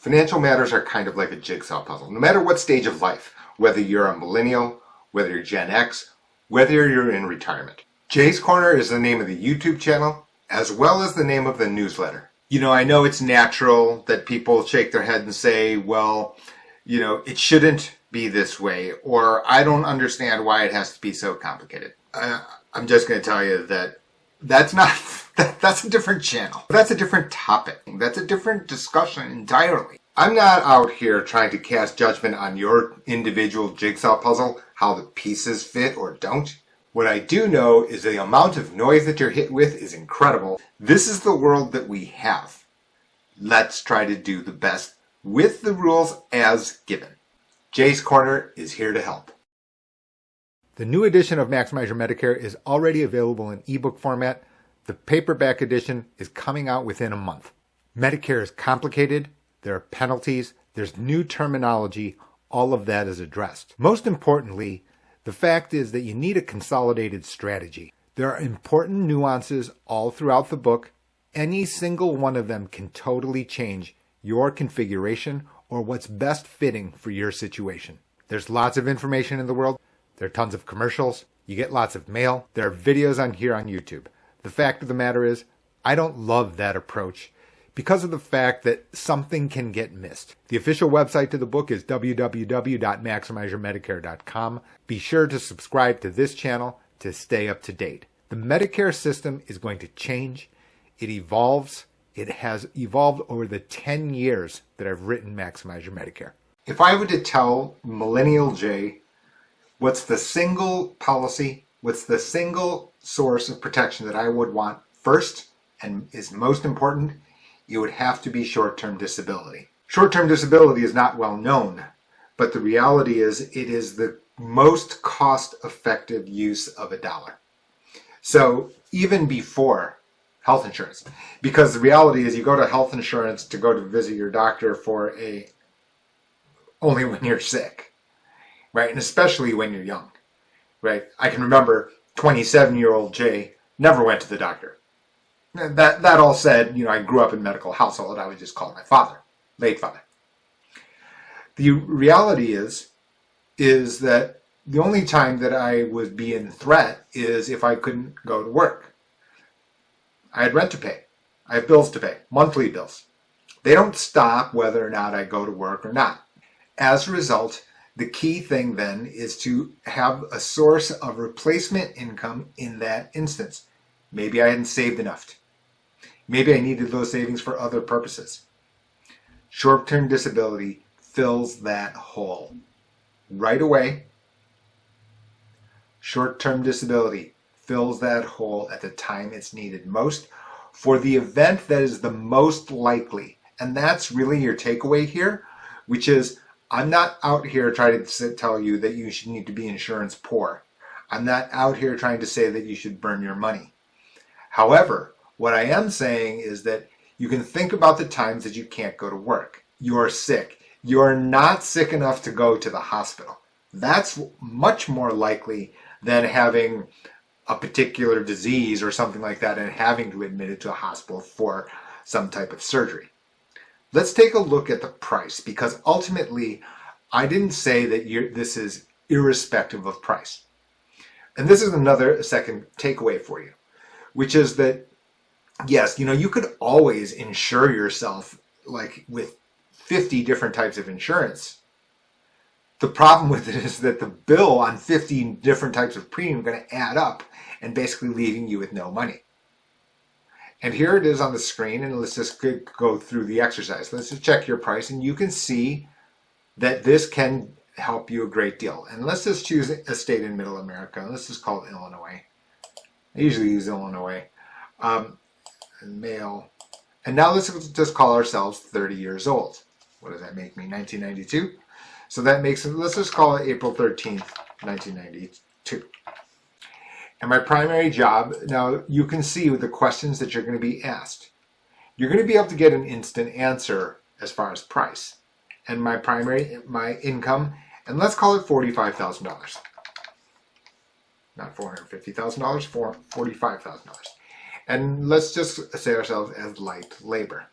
Financial matters are kind of like a jigsaw puzzle. No matter what stage of life, whether you're a millennial, whether you're Gen X, whether you're in retirement. Jay's Corner is the name of the YouTube channel, as well as the name of the newsletter. I know it's natural that people shake their head and say, well, it shouldn't be this way, or I don't understand why it has to be so complicated. I'm just going to tell you that that's a different channel. That's a different topic. That's a different discussion entirely. I'm not out here trying to cast judgment on your individual jigsaw puzzle, how the pieces fit or don't. What I do know is the amount of noise that you're hit with is incredible. This is the world that we have. Let's try to do the best with the rules as given. Jay's Corner is here to help. The new edition of Maximize Your Medicare is already available in ebook format. The paperback edition is coming out within a month. Medicare is complicated. There are penalties. There's new terminology. All of that is addressed. Most importantly, the fact is that you need a consolidated strategy. There are important nuances all throughout the book. Any single one of them can totally change your configuration or what's best fitting for your situation. There's lots of information in the world. There are tons of commercials. You get lots of mail. There are videos on here on YouTube. The fact of the matter is, I don't love that approach because of the fact that something can get missed. The official website to the book is www.maximizeyourmedicare.com. Be sure to subscribe to this channel to stay up to date. The Medicare system is going to change. It evolves. It has evolved over the 10 years that I've written Maximize Your Medicare. If I were to tell Millennial Jae what's the single policy, what's the single source of protection that I would want first and is most important, it would have to be short-term disability. Short-term disability is not well known, but the reality is it is the most cost-effective use of a dollar. So even before health insurance, because the reality is you go to health insurance to go to visit your doctor for only when you're sick, right? And especially when you're young, right? I can remember 27-year-old Jay never went to the doctor. That all said, I grew up in a medical household. I would just call my father, late father. The reality is that the only time that I would be in threat is if I couldn't go to work. I had rent to pay. I have bills to pay, monthly bills. They don't stop whether or not I go to work or not. As a result, the key thing then is to have a source of replacement income in that instance. Maybe I hadn't saved enough. Maybe I needed those savings for other purposes. Short-term disability fills that hole right away. Short-term disability fills that hole at the time it's needed most for the event that is the most likely. And that's really your takeaway here, which is I'm not out here trying to tell you that you should need to be insurance poor. I'm not out here trying to say that you should burn your money. However, what I am saying is that you can think about the times that you can't go to work. You're sick. You're not sick enough to go to the hospital. That's much more likely than having a particular disease or something like that and having to admit it to a hospital for some type of surgery. Let's take a look at the price, because ultimately I didn't say that this is irrespective of price. And this is another second takeaway for you, which is that yes, you could always insure yourself like with 50 different types of insurance. The problem with it is that the bill on 50 different types of premium are going to add up and basically leaving you with no money. And here it is on the screen, and let's just go through the exercise. Let's just check your price, and you can see that this can help you a great deal. And let's just choose a state in Middle America. Let's just call it Illinois. I usually use Illinois. Male. And now let's just call ourselves 30 years old. What does that make me? 1992? So that makes it, let's just call it April 13th, 1992. And my primary job, now you can see with the questions that you're going to be asked. You're going to be able to get an instant answer as far as price. And my income, and let's call it $45,000. Not $450,000, $45,000. And let's just say ourselves as light labor.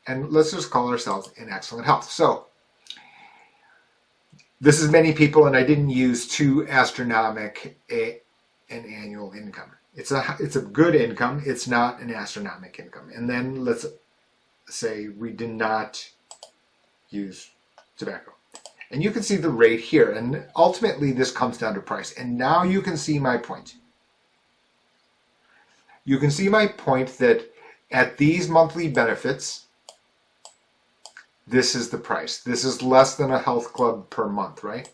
and let's just call ourselves in excellent health. So this is many people, and I didn't use too astronomical an annual income. It's a good income. It's not an astronomical income. And then let's say we did not use tobacco. And you can see the rate here. And ultimately, this comes down to price. And now you can see my point. You can see my point that at these monthly benefits, this is the price. This is less than a health club per month, right?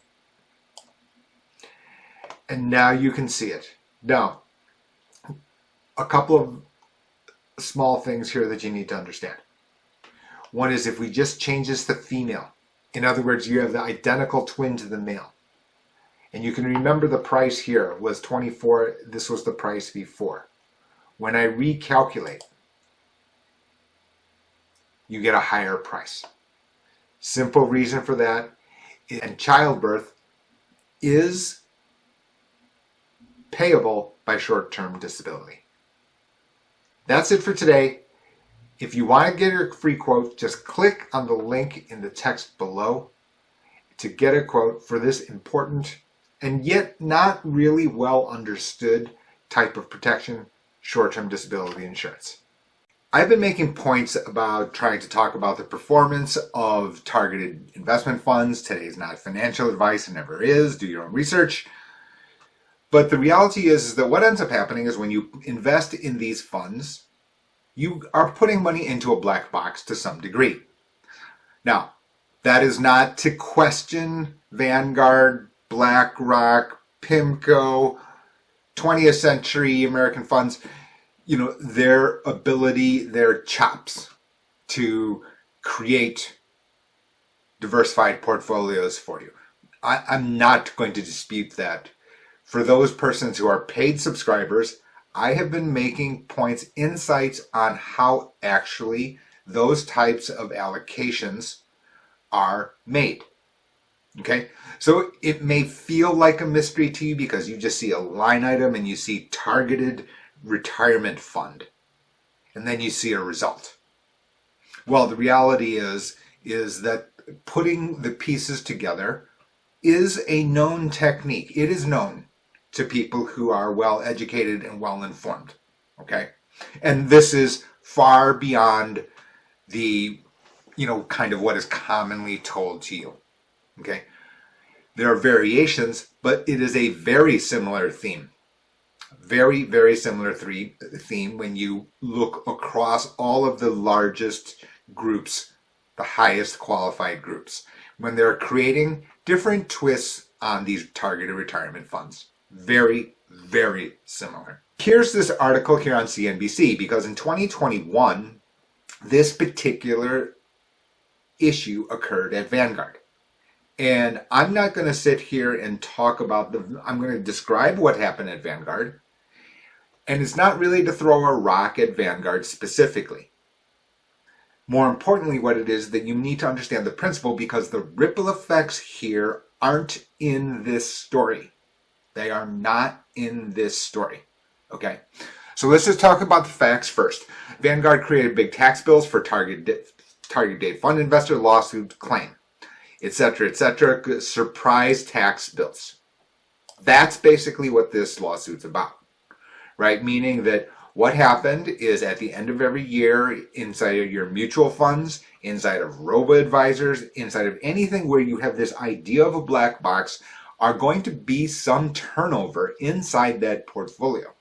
And now you can see it. Now, a couple of small things here that you need to understand. One is if we just change this to female. In other words, you have the identical twin to the male. And you can remember the price here was 24. This was the price before. When I recalculate, you get a higher price. Simple reason for that, and childbirth is payable by short-term disability. That's it for today. If you want to get your free quote, just click on the link in the text below to get a quote for this important and yet not really well understood type of protection, short-term disability insurance. I've been making points about trying to talk about the performance of targeted investment funds. Today is not financial advice, and never is. Do your own research. But the reality is that what ends up happening is when you invest in these funds, you are putting money into a black box to some degree. Now, that is not to question Vanguard, BlackRock, PIMCO, 20th century American funds, their ability, their chops to create diversified portfolios for you. I'm not going to dispute that. For those persons who are paid subscribers, I have been making points, insights on how actually those types of allocations are made. Okay, so it may feel like a mystery to you because you just see a line item and you see targeted retirement fund, and then you see a result. Well, the reality is that putting the pieces together is a known technique. It is known to people who are well educated and well informed. Okay, and this is far beyond the kind of what is commonly told to you. Okay, there are variations, but it is a very similar theme. Very, very similar theme when you look across all of the largest groups, the highest qualified groups, when they're creating different twists on these targeted retirement funds. Very, very similar. Here's this article here on CNBC, because in 2021, this particular issue occurred at Vanguard. And I'm not going to sit here and talk about I'm going to describe what happened at Vanguard. And it's not really to throw a rock at Vanguard specifically. More importantly, what it is that you need to understand the principle, because the ripple effects here aren't in this story. They are not in this story. Okay? So let's just talk about the facts first. Vanguard created big tax bills for target date fund investor lawsuit claim, etc., etc., surprise tax bills. That's basically what this lawsuit's about, right? Meaning that what happened is at the end of every year, inside of your mutual funds, inside of robo-advisors, inside of anything where you have this idea of a black box, are going to be some turnover inside that portfolio.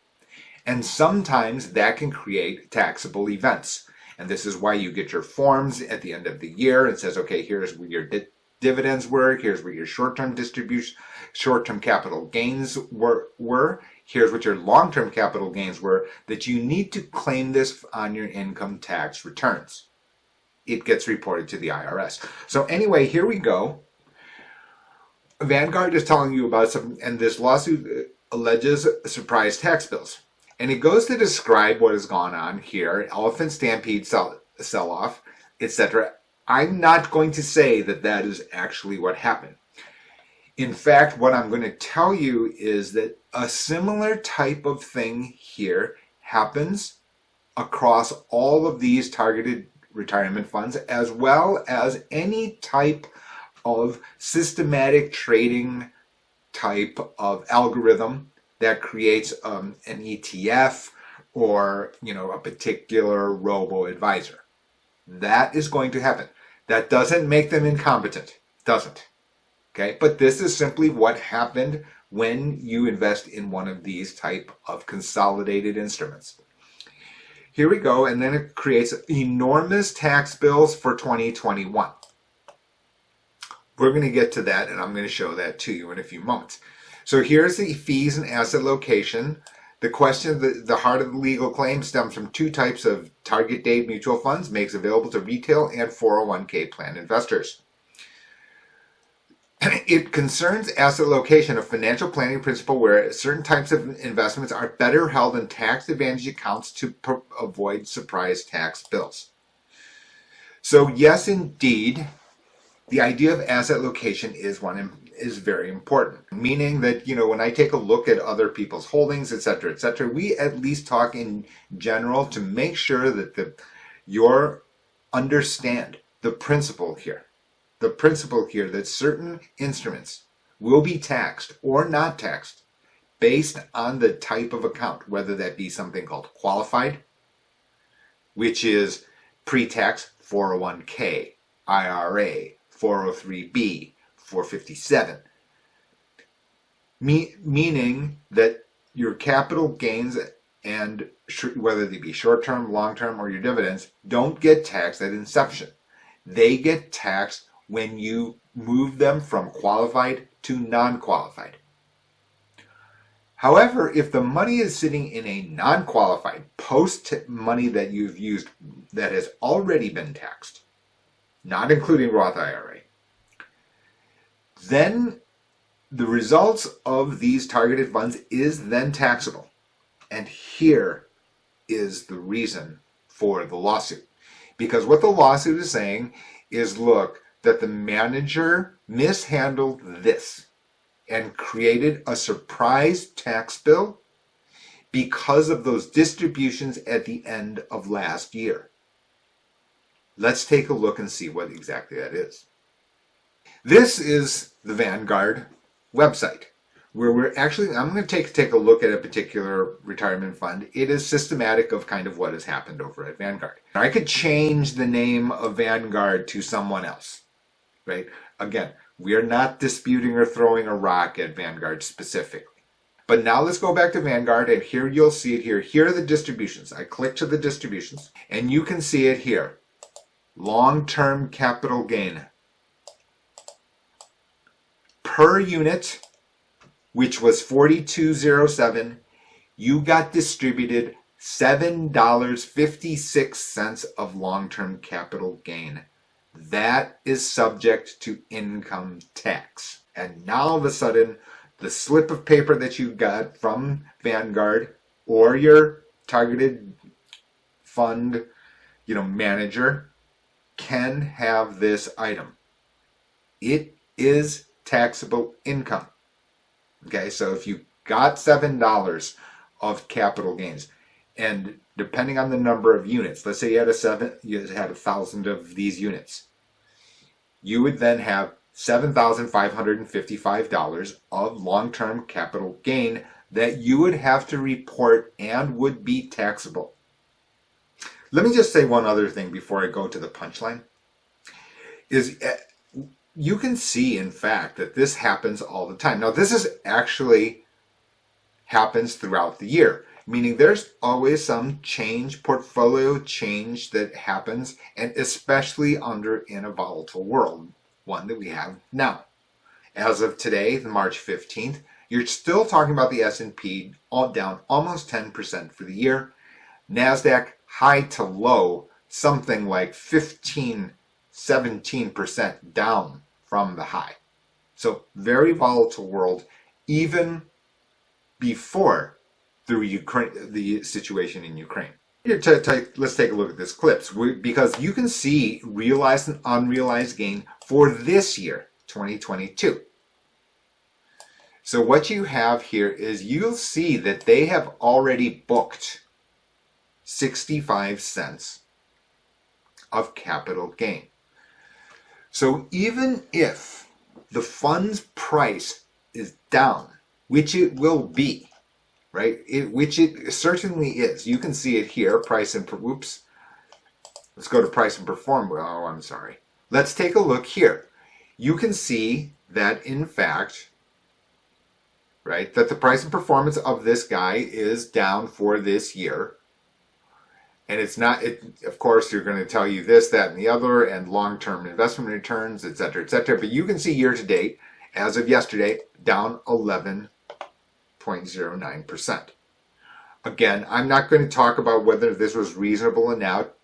And sometimes that can create taxable events. And this is why you get your forms at the end of the year and says, okay, here's where your dividends were, here's where your short-term distribution, short-term capital gains were, here's what your long-term capital gains were, that you need to claim this on your income tax returns. It gets reported to the IRS. So anyway, here we go. Vanguard is telling you about and this lawsuit alleges surprise tax bills. And it goes to describe what has gone on here, elephant stampede sell-off, etc. I'm not going to say that that is actually what happened. In fact, what I'm going to tell you is that a similar type of thing here happens across all of these targeted retirement funds, as well as any type of systematic trading type of algorithm that creates an ETF or a particular robo-advisor. That is going to happen. That doesn't make them incompetent. Doesn't. Okay? But this is simply what happened when you invest in one of these type of consolidated instruments. Here we go, and then it creates enormous tax bills for 2021. We're going to get to that, and I'm going to show that to you in a few moments. So here's the fees and asset location. The question, the heart of the legal claim stems from two types of target date mutual funds makes available to retail and 401k plan investors. It concerns asset location, a financial planning principle where certain types of investments are better held in tax advantage accounts to avoid surprise tax bills. So yes, indeed, the idea of asset location is very important, meaning that when I take a look at other people's holdings, etc., we at least talk in general to make sure that you understand the principle here. The principle here that certain instruments will be taxed or not taxed based on the type of account, whether that be something called qualified, which is pre-tax 401k, IRA, 403b, 457, meaning that your capital gains, and whether they be short-term, long-term, or your dividends, don't get taxed at inception. They get taxed when you move them from qualified to non-qualified. However, if the money is sitting in a non-qualified post money that you've used that has already been taxed, not including Roth IRA, then the results of these targeted funds is then taxable. And here is the reason for the lawsuit. Because what the lawsuit is saying is, look, that the manager mishandled this and created a surprise tax bill because of those distributions at the end of last year. Let's take a look and see what exactly that is. This is the Vanguard website, where I'm going to take a look at a particular retirement fund. It is systematic of kind of what has happened over at Vanguard. I could change the name of Vanguard to someone else, right? Again, we are not disputing or throwing a rock at Vanguard specifically. But now let's go back to Vanguard, and here you'll see it here. Here are the distributions. I click to the distributions, and you can see it here. Long-term capital gain. Per unit, which was $42.07, you got distributed $7.56 of long-term capital gain. That is subject to income tax. And now all of a sudden, the slip of paper that you got from Vanguard or your targeted fund, manager can have this item. It is taxable income. Okay, so if you got $7 of capital gains, and depending on the number of units, let's say you had 1,000 of these units, you would then have $7,555 of long-term capital gain that you would have to report and would be taxable. Let me just say one other thing before I go to the punchline. You can see, in fact, that this happens all the time. Now, this is actually happens throughout the year, meaning there's always some portfolio change that happens, and especially in a volatile world, one that we have now. As of today, March 15th, you're still talking about the S&P all down almost 10% for the year. NASDAQ high to low, something like 17% down from the high. So very volatile world, even before the situation in Ukraine. Let's take a look at this clips, because you can see realized and unrealized gain for this year, 2022. So what you have here is you'll see that they have already booked 65 cents of capital gain. So even if the fund's price is down, which it will be, right? Which it certainly is. You can see it here, price and, whoops. Let's go to price and perform. Oh, I'm sorry. Let's take a look here. You can see that in fact, right, that the price and performance of this guy is down for this year. And it's not, of course, you're going to tell you this, that, and the other, and long-term investment returns, et cetera, et cetera. But you can see year to date, as of yesterday, down 11.09%. Again, I'm not going to talk about whether this was reasonable or not.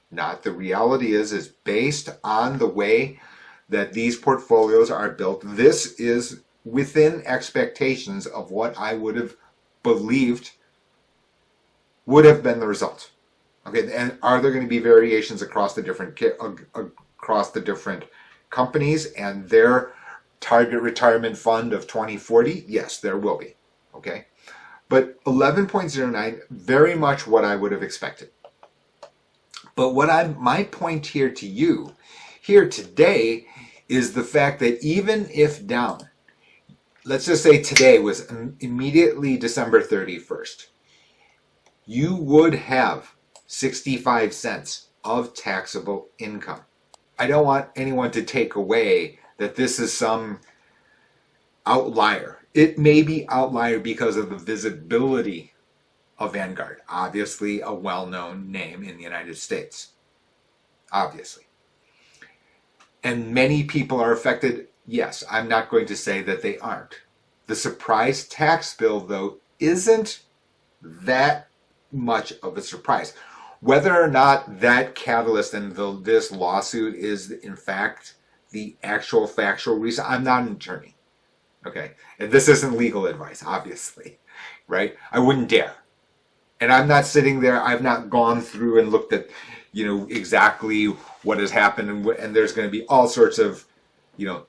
The reality is based on the way that these portfolios are built, this is within expectations of what I would have believed would have been the result. Okay, and are there going to be variations across the different companies and their target retirement fund of 2040? Yes, there will be. Okay, but 11.09, very much what I would have expected. But my point here to you here today is the fact that even if down, let's just say today was immediately December 31st, you would have 65 cents of taxable income. I don't want anyone to take away that this is some outlier. It may be outlier because of the visibility of Vanguard, obviously a well-known name in the United States, obviously. And many people are affected. Yes, I'm not going to say that they aren't. The surprise tax bill, though, isn't that much of a surprise. Whether or not that catalyst and this lawsuit is in fact the actual factual reason, I'm not an attorney, okay? And this isn't legal advice, obviously, right? I wouldn't dare. And I'm not sitting there, I've not gone through and looked at, exactly what has happened, and there's going to be all sorts of,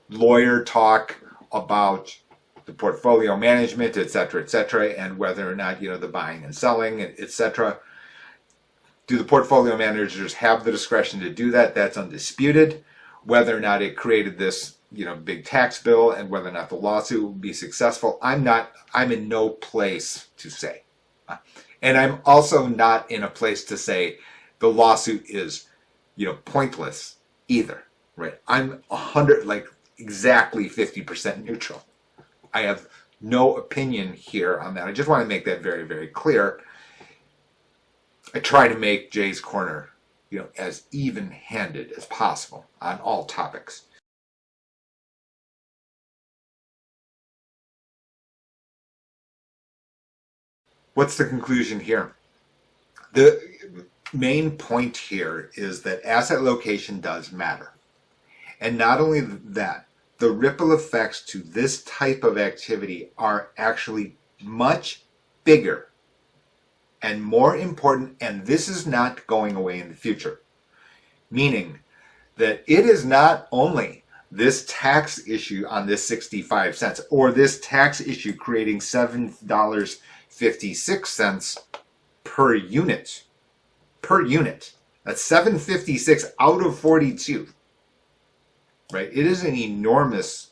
lawyer talk about the portfolio management, et cetera, and whether or not, the buying and selling, et cetera. Do the portfolio managers have the discretion to do that? That's undisputed. Whether or not it created this, big tax bill and whether or not the lawsuit will be successful, I'm in no place to say. And I'm also not in a place to say the lawsuit is, pointless either, right? I'm exactly 50% neutral. I have no opinion here on that. I just want to make that very, very clear. I try to make Jay's Corner, as even-handed as possible on all topics. What's the conclusion here? The main point here is that asset location does matter. And not only that, the ripple effects to this type of activity are actually much bigger and more important, and this is not going away in the future. Meaning that it is not only this tax issue on this 65 cents or this tax issue creating $7.56 per unit. That's $7.56 out of 42. Right? It is an enormous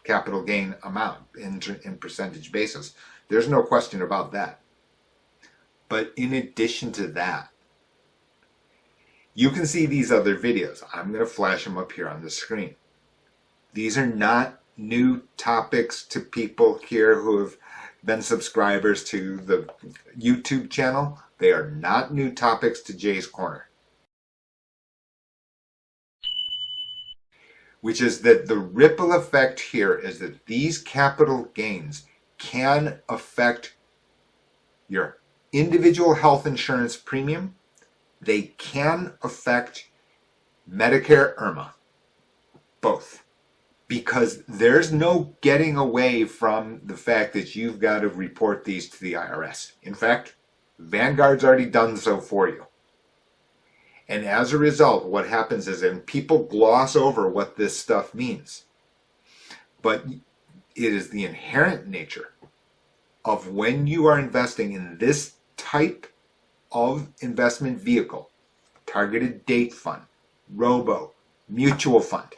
capital gain amount in percentage basis. There's no question about that. But in addition to that, you can see these other videos. I'm going to flash them up here on the screen. These are not new topics to people here who have been subscribers to the YouTube channel. They are not new topics to Jay's Corner. Which is that the ripple effect here is that these capital gains can affect your individual health insurance premium. They can affect Medicare IRMA, both. Because there's no getting away from the fact that you've got to report these to the IRS. In fact, Vanguard's already done so for you. And as a result, what happens is that people gloss over what this stuff means. But it is the inherent nature of when you are investing in this type of investment vehicle, targeted date fund, robo, mutual fund,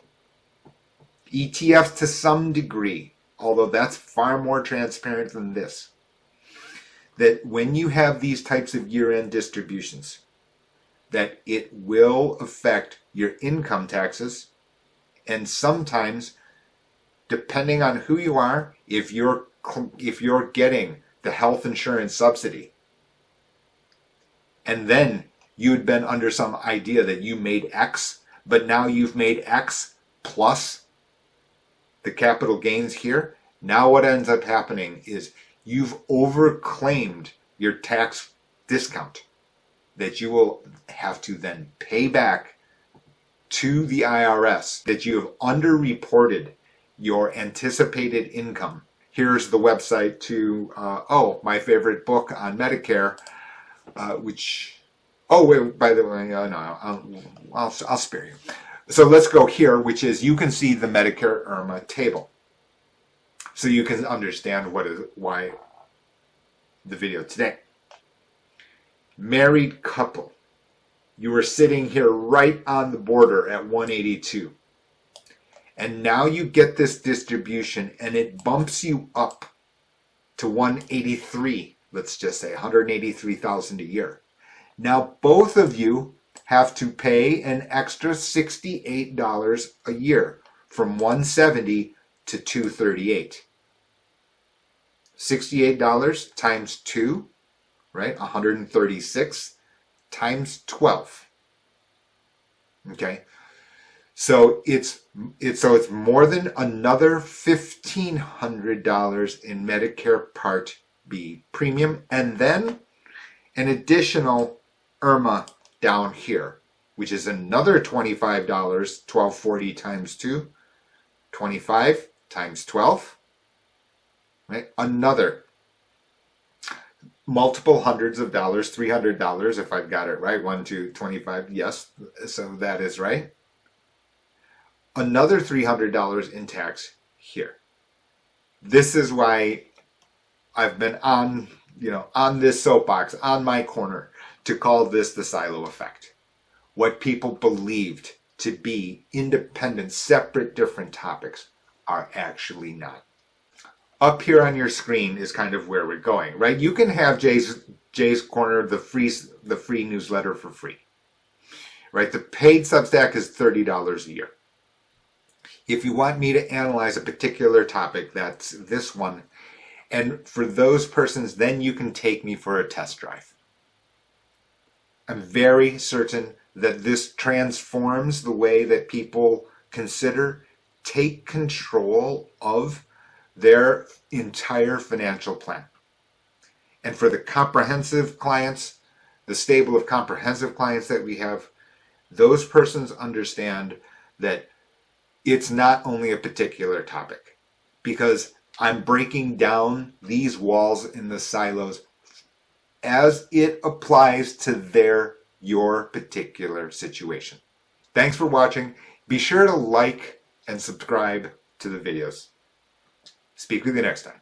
ETFs to some degree, although that's far more transparent than this. That when you have these types of year-end distributions, that it will affect your income taxes, and sometimes, depending on who you are, if you're getting the health insurance subsidy, and then you'd been under some idea that you made X, but now you've made X plus the capital gains here, now what ends up happening is you've overclaimed your tax discount that you will have to then pay back to the IRS, that you have underreported your anticipated income. Here's the website to, my favorite book on Medicare, wait, by the way, no, I'll spare you. So let's go here, which is, you can see the Medicare IRMA table. So you can understand why the video today. Married couple. You were sitting here right on the border at 182. And now you get this distribution and it bumps you up to 183, let's just say, $183,000 a year. Now both of you have to pay an extra $68 a year, from $170 to $238. $68 times 2, right? 136 times 12. Okay, so it's more than another $1,500 in Medicare Part B premium, and then an additional IRMA down here, which is another $25, $1,240 times 2, 25 times 12, right? Another multiple hundreds of dollars, $300 if I've got it right, 1, 2, 25, yes, so that is right. Another $300 in tax here. This is why I've been on this soapbox, on my corner, to call this the silo effect. What people believed to be independent, separate, different topics are actually not. Up here on your screen is kind of where we're going, right? You can have Jay's Corner, the free newsletter for free, right? The paid Substack is $30 a year. If you want me to analyze a particular topic, that's this one. And for those persons, then you can take me for a test drive. I'm very certain that this transforms the way that people consider, take control of their entire financial plan. And for the comprehensive clients, the stable of comprehensive clients that we have, those persons understand that it's not only a particular topic, because I'm breaking down these walls in the silos as it applies to your particular situation. Thanks for watching. Be sure to like and subscribe to the videos. Speak with you next time.